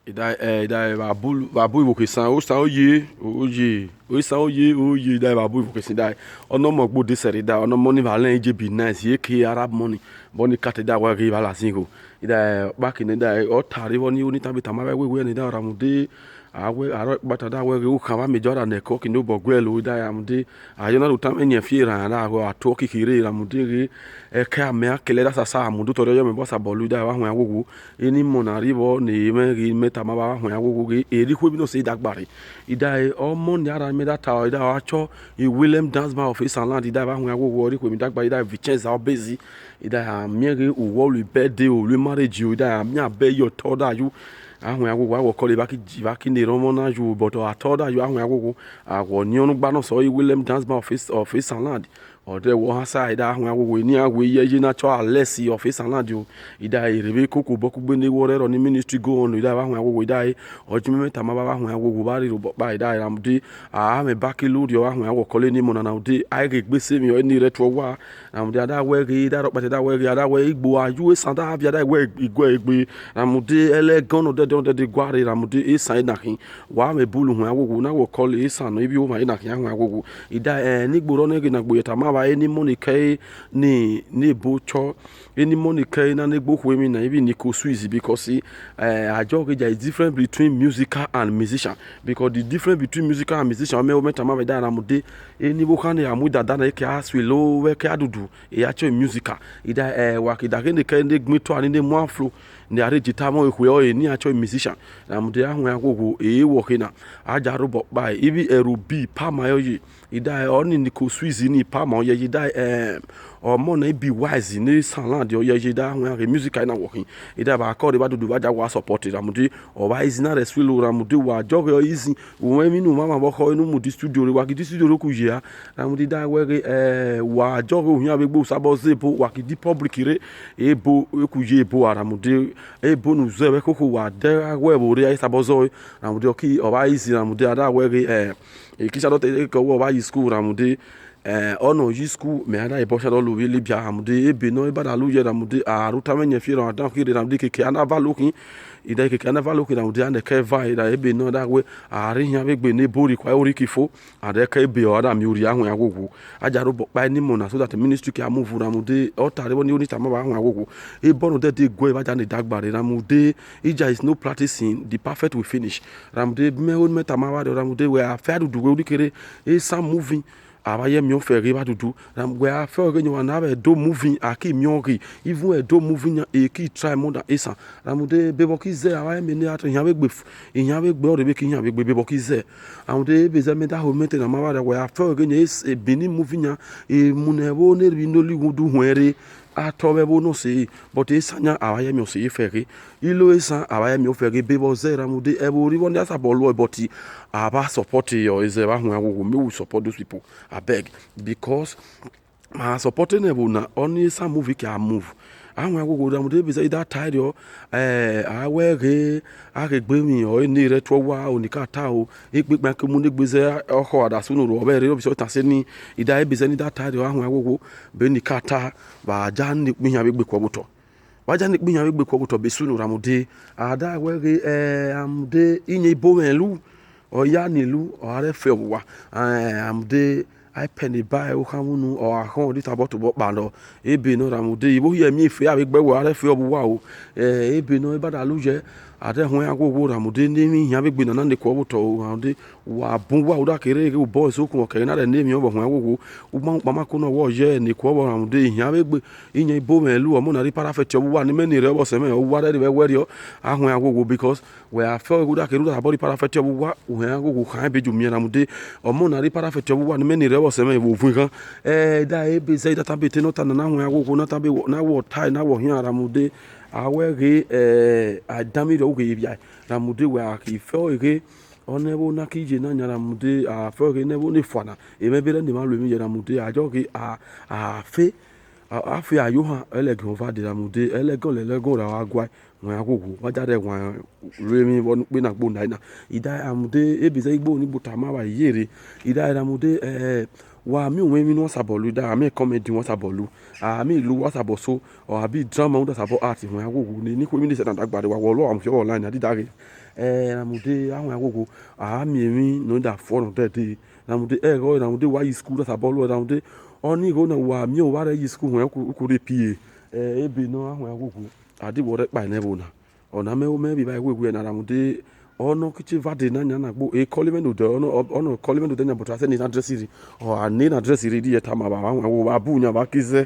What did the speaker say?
idai babu iwoke san o ye idai babu iwoke sin dai ono mo gbo de seri dai ono money valen je be nice ye ke arab money boni kate da wa ge bala singo idai back in dai o tari woni oni tabi tama we ni da ramude awe aro bata da we u kama me jora ne ko kinu bogwelo dai amude ayona utam enye fiera na go atoki kire ramude ge e ka me akele da sasa amudu to yo me bosa bolu dai wa hu agogo eni monari bo ni me gi meta ma ba hu agogo ge eri ko bi no se dagbare idai o mon yara me da ta idai wa cho e William Dansman of Iceland idai ba hu agogo ori ko mi dagbare idai Vincenza Obezi idai amiere uwo lu birthday o lu marriage idai amia be yo to da you ahun agogo awo kole baki ni romo na ju but atoda you ahun agogo awo ni onu gba no so William Dansman of Iceland ode wo ha side ahun agogo ni awo ye na cho Alessi of Iceland o ida irebe koko boku gbe ni wo rero ni ministry go on ida ahun agogo ida ojumi meta ma ba ahun agogo ba ri ro ba ida ramde me baki load yo ahun awo kole ni mo na ode ai ge gbese mi o ni retro wa ramde ada we ge ida ro pate da we ge ada we igbo aju e sanda avia da we igbo egbe ramde elegan de guare ramude e sai na hin wa me bulu hu agogo na wo call e san no ibi o ma na hin hu agogo ida ni gboro na ge na gbo yeta ma ba eni money kai ni bo cho eni money kai na gbo hu emi na ibi ni ko squeeze because ajo ge is different between musical and musician because the difference between musical and musician me o meta ma ba da ramude eni bo kan ya mu dada na ke aswelo we ke adudu e acho musical ida wa ki da ge ne kai ne gmito ani ne mo aflo ni are jita mo ehwe o ni acho musician na mude ahun agogo wo kina aja robo ba ibi erubi pa mayoyi ida oni ni ko swizi ni pa ma ye ida o mo na ibi wise ni Iceland o ye ida ahun age music na working ida ba akọ de ba dudu ba ja wa support na mude o wise na reswilo na mude wa jogo easy wo mi nu mama bo ko inu mu di studio re wa ki di studio ro ku ya na mude da we wa jogo ohun abegbo sabo zepo wa ki di public re ebo ku je ebo ara mude ebo nu zewe koko wa de we bo re sabo zo na mude o ki o ba easy na mude ada we kisha do te ko wo ba yi school na mude ono yi school me ada e bosha do lo wi libya amude ebe no e bada lu ye na mude aruta menye fi ran dan kire na mude ke ana valokin ida ke ana valokin na mude ane ke va ida ebe no da we ari yan be gbe ne bori kwa ori kifo ade ke ebe o da mi ori ahun agogo ajaro bo pa ni mo na so that ministry ke amove na mude o tare bo ni oni tama ba ahun agogo e bono de go e ba ja ni dagbare na mude ija is no practicing the perfect will finish ramude me on meta ma wa de ramude we a fa dudu we ori kere e sam moving abaye mi o fe re ba dudu we a fe re nwa na be do moving aki mi o ri even e do moving e ki try more than esa ramude bebo ki ze abaye mi ni ato yan be gbe o re be ki yan be gbe bebo ki ze ramude be ze me da ho mete na ma wa we a fe re ni e bini moving e munebo ne bi no li wudu huere atobe bo no se but esanya abaye mi o se fere ilo esa abaye mi o fere bebo ze ramude e bo ri won asa bolo but aba support yo is eba hu agogo me we support those people abeg because my supporting nebo na only some movie can move ahun agogo ramude be say that tire yo awere agegbe mi o ni re to wa onika ta o ipepe ke mu ni gbeze oko adasunu ro be re o bi so ta se ni ida e be say ni that tire yo ahun agogo be ni kata ba ja ni pin ya be gbe ko buto waja ni pin ya be gbe ko buto be sunu ramude ada were amude inye ibo melu o ya nilu o are fe wa amude I penny buy o kamunu o ahon dit about to pa lo ebe no ramude ibo ye mi fe abegbe wo are fe obu wa o ebe no e bada luje ade hun agogo ramude ni mi yan begbe na ne ko obuto ramude wa bun wa o da kere o boys o kun o kere na de ne mi o bo hun agogo o ma pa ma ko no wo ye ni ko obo ramude yan begbe iyan ibo melu o mo na ri parafet obu wa ni meni re obo se me o wa de be we ri ahun agogo because we are fe o da kere da body parafet obu wa hun agogo kan be ju mi ramude o mo na ri parafet obu wa ni meni re se me wo fun kan da e be say that abete no tan na hun agogo na tabe na wo tai na wo hin aramude awere adami ro ge bia ramude we akifo ege onebo na kije na nyaramude afo ge nebo ni fana e me bere ni ma lo mi yaramude ajo ge afe ayohan elegon va de ramude elegon ra wa gwa won agogo wa jade won remi won pe na gbo na ida amude e be say igbo ni buta ma wa yere ida ramude wa mi o mi no sabolu da mi comedy won sabolu mi lu wa saboso o abi drama won sabo art won agogo ni ko mi ni se dan dagbare wa wo lo am fi online adi dare na mu de awon agogo mi no da for no de na mu de go na mu de wa yi school da sabolu na mu de oni go na wa mi o wa re yi school won ku re pie ebi no awon agogo adi wo re pa ne bo na ona me o me bi ba egwe na mu de ono kichi vade na nya na gbo e calling no de ono calling no de nya but ase ni address ri o ani na address ri di eta ma ba wa wo ba bu nya ba kize